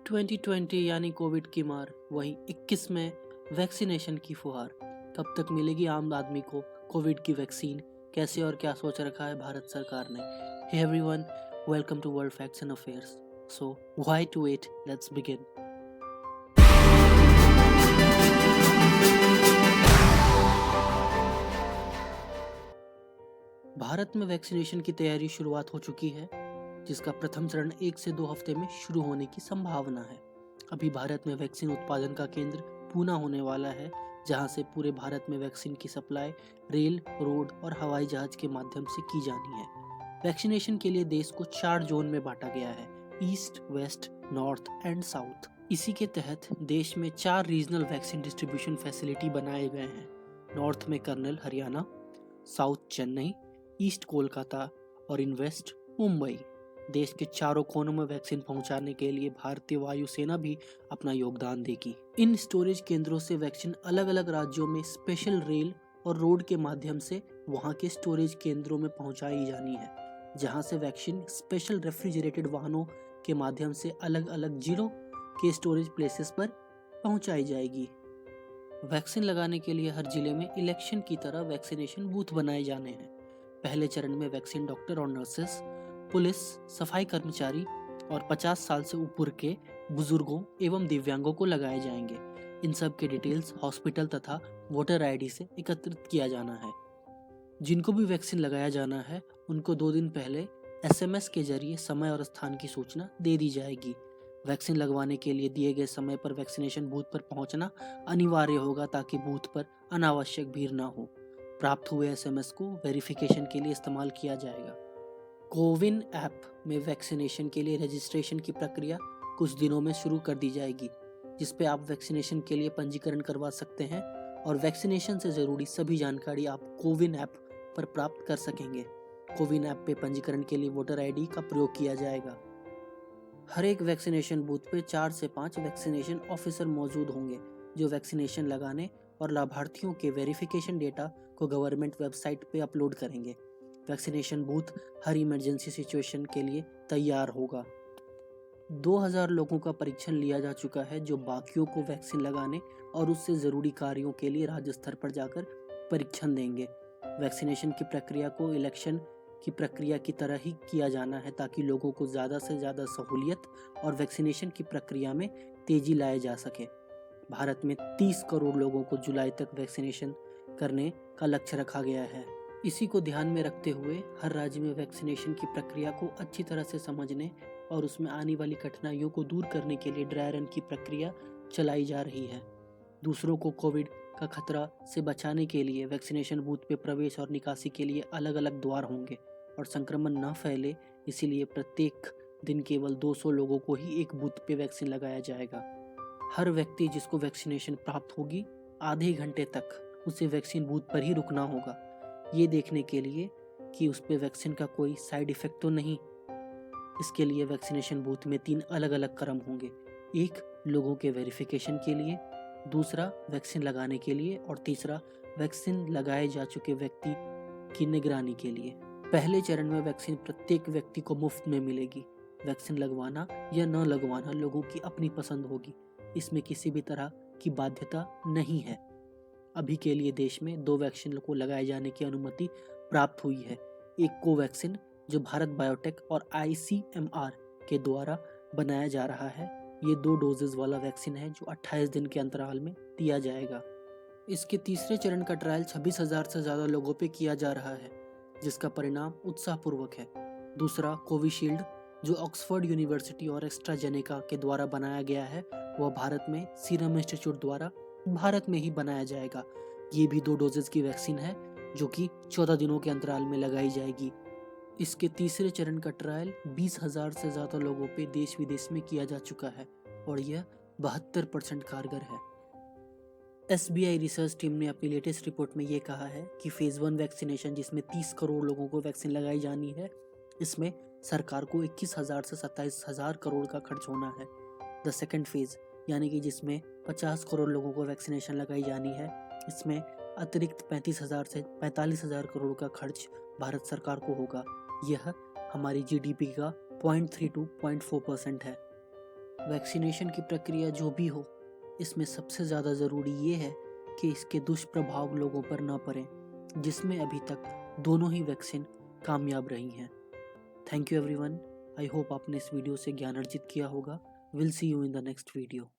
2020 यानी कोविड की मार, वहीं 21 में वैक्सीनेशन की फुहार। कब तक मिलेगी आम आदमी को कोविड की वैक्सीन? कैसे और क्या सोच रखा है भारत सरकार ने? Hey everyone, welcome to world facts and affairs. So why to wait, let's begin. Bharat में वैक्सीनेशन की तैयारी शुरुआत हो चुकी है, जिसका प्रथम चरण 1 से 2 हफ्ते में शुरू होने की संभावना है। अभी भारत में वैक्सीन उत्पादन का केंद्र पूना होने वाला है, जहां से पूरे भारत में वैक्सीन की सप्लाई रेल, रोड और हवाई जहाज के माध्यम से की जानी है। वैक्सीनेशन के लिए देश को 4 जोन में बांटा गया है: east, west, north and south. इसी के तहत देश में 4 रीजनल वैक्सीन डिस्ट्रीब्यूशन फैसिलिटी बनाए गए हैं। नॉर्थ में कर्नल हरियाणा, साउथ चेन्नई, ईस्ट कोलकाता और इन वेस्ट मुंबई। देश के चारों कोनों में वैक्सीन पहुंचाने के लिए भारतीय वायुसेना भी अपना योगदान देगी। इन स्टोरेज केंद्रों से वैक्सीन अलग अलग राज्यों में स्पेशल रेल और रोड के माध्यम से वहां के स्टोरेज केंद्रों में पहुंचाई जानी है, जहां से वैक्सीन स्पेशल रेफ्रिजरेटेड वाहनों के माध्यम से अलग अलग जिलों के स्टोरेज प्लेसेस पर पहुंचाई जाएगी। वैक्सीन लगाने के लिए हर जिले में इलेक्शन की तरह वैक्सीनेशन बूथ बनाए जाने हैं। पहले चरण में वैक्सीन डॉक्टर और नर्सेस, पुलिस, सफाई कर्मचारी और 50 साल से ऊपर के बुजुर्गों एवं दिव्यांगों को लगाए जाएंगे। इन सब के डिटेल्स हॉस्पिटल तथा वोटर आईडी से एकत्रित किया जाना है। जिनको भी वैक्सीन लगाया जाना है, उनको 2 दिन पहले SMS के जरिए समय और स्थान की सूचना दे दी जाएगी। वैक्सीन लगवाने के लिए दिए गए समय पर वैक्सीनेशन बूथ पर पहुंचना अनिवार्य होगा, ताकि बूथ पर अनावश्यक भीड़ ना हो। प्राप्त हुए SMS को वेरिफिकेशन के लिए इस्तेमाल किया जाएगा। कोविन ऐप में वैक्सीनेशन के लिए रजिस्ट्रेशन की प्रक्रिया कुछ दिनों में शुरू कर दी जाएगी, जिस पे आप वैक्सीनेशन के लिए पंजीकरण करवा सकते हैं और वैक्सीनेशन से जरूरी सभी जानकारी आप कोविन ऐप पर प्राप्त कर सकेंगे। कोविन ऐप पे पंजीकरण के लिए वोटर आईडी का प्रयोग किया जाएगा। हर एक वैक्सीनेशन बूथ पे 4 से 5 वैक्सीनेशन ऑफिसर मौजूद होंगे, जो वैक्सीनेशन लगाने और लाभार्थियों के वेरिफिकेशन डेटा को गवर्नमेंट वेबसाइट पे अपलोड करेंगे। वैक्सीनेशन बूथ हर इमरजेंसी सिचुएशन के लिए तैयार होगा। 2000 लोगों का परीक्षण लिया जा चुका है, जो बाकियों को वैक्सीन लगाने और उससे ज़रूरी कार्यों के लिए राज्य स्तर पर जाकर परीक्षण देंगे। वैक्सीनेशन की प्रक्रिया को इलेक्शन की प्रक्रिया की तरह ही किया जाना है, ताकि लोगों को ज़्यादा से ज़्यादा सहूलियत और वैक्सीनेशन की प्रक्रिया में तेजी लाए जा सके। भारत में 30 करोड़ लोगों को जुलाई तक वैक्सीनेशन करने का लक्ष्य रखा गया है। इसी को ध्यान में रखते हुए हर राज्य में वैक्सीनेशन की प्रक्रिया को अच्छी तरह से समझने और उसमें आने वाली कठिनाइयों को दूर करने के लिए ड्राई रन की प्रक्रिया चलाई जा रही है। दूसरों को कोविड का खतरा से बचाने के लिए वैक्सीनेशन बूथ पे प्रवेश और निकासी के लिए अलग अलग द्वार होंगे और संक्रमण न फैले, इसीलिए प्रत्येक दिन केवल 200 लोगों को ही एक बूथ पे वैक्सीन लगाया जाएगा। हर व्यक्ति जिसको वैक्सीनेशन प्राप्त होगी, आधे घंटे तक उसे वैक्सीन बूथ पर ही रुकना होगा, ये देखने के लिए कि उस पे वैक्सीन का कोई साइड इफेक्ट तो नहीं। इसके लिए वैक्सीनेशन बूथ में 3 अलग अलग क्रम होंगे: एक लोगों के वेरिफिकेशन के लिए, दूसरा वैक्सीन लगाने के लिए और तीसरा वैक्सीन लगाए जा चुके व्यक्ति की निगरानी के लिए। पहले चरण में वैक्सीन प्रत्येक व्यक्ति को मुफ्त में मिलेगी। वैक्सीन लगवाना या न लगवाना लोगों की अपनी पसंद होगी, इसमें किसी भी तरह की बाध्यता नहीं है। अभी के लिए देश में 2 वैक्सीन को लगाए जाने की अनुमति प्राप्त हुई है। एक कोवैक्सीन, जो भारत बायोटेक और ICMR के द्वारा बनाया जा रहा है। ये 2 डोजेज वाला वैक्सीन है, जो 28 दिन के अंतराल में दिया जाएगा। इसके तीसरे चरण का ट्रायल 26,000 से ज़्यादा लोगों पे किया जा रहा है, जिसका परिणाम उत्साहपूर्वक है। दूसरा कोविशील्ड, जो ऑक्सफोर्ड यूनिवर्सिटी और एस्ट्राजेनेका के द्वारा बनाया गया है, वह भारत में सीरम इंस्टीट्यूट द्वारा भारत में ही बनाया जाएगा। ये भी 2 डोजेज की वैक्सीन है, जो कि 14 दिनों के अंतराल में लगाई जाएगी। इसके तीसरे चरण का ट्रायल 20,000 से ज़्यादा लोगों पे देश विदेश में किया जा चुका है और यह 72% कारगर है। SBI रिसर्च टीम ने अपनी लेटेस्ट रिपोर्ट में ये कहा है कि फेज 1 वैक्सीनेशन, जिसमें 30 करोड़ लोगों को वैक्सीन लगाई जानी है, इसमें सरकार को 21,000 से 27,000 करोड़ का खर्च होना है। द सेकेंड फेज, यानी कि जिसमें 50 करोड़ लोगों को वैक्सीनेशन लगाई जानी है, इसमें अतिरिक्त 35,000 से 45,000 करोड़ का खर्च भारत सरकार को होगा। यह हमारी GDP का 0.3 to 0.4% है। वैक्सीनेशन की प्रक्रिया जो भी हो, इसमें सबसे ज़्यादा ज़रूरी ये है कि इसके दुष्प्रभाव लोगों पर ना पड़ें, जिसमें अभी तक दोनों ही वैक्सीन कामयाब रही हैं। Thank you everyone. I hope आपने इस वीडियो से ज्ञान अर्जित किया होगा। Will see you in the next video.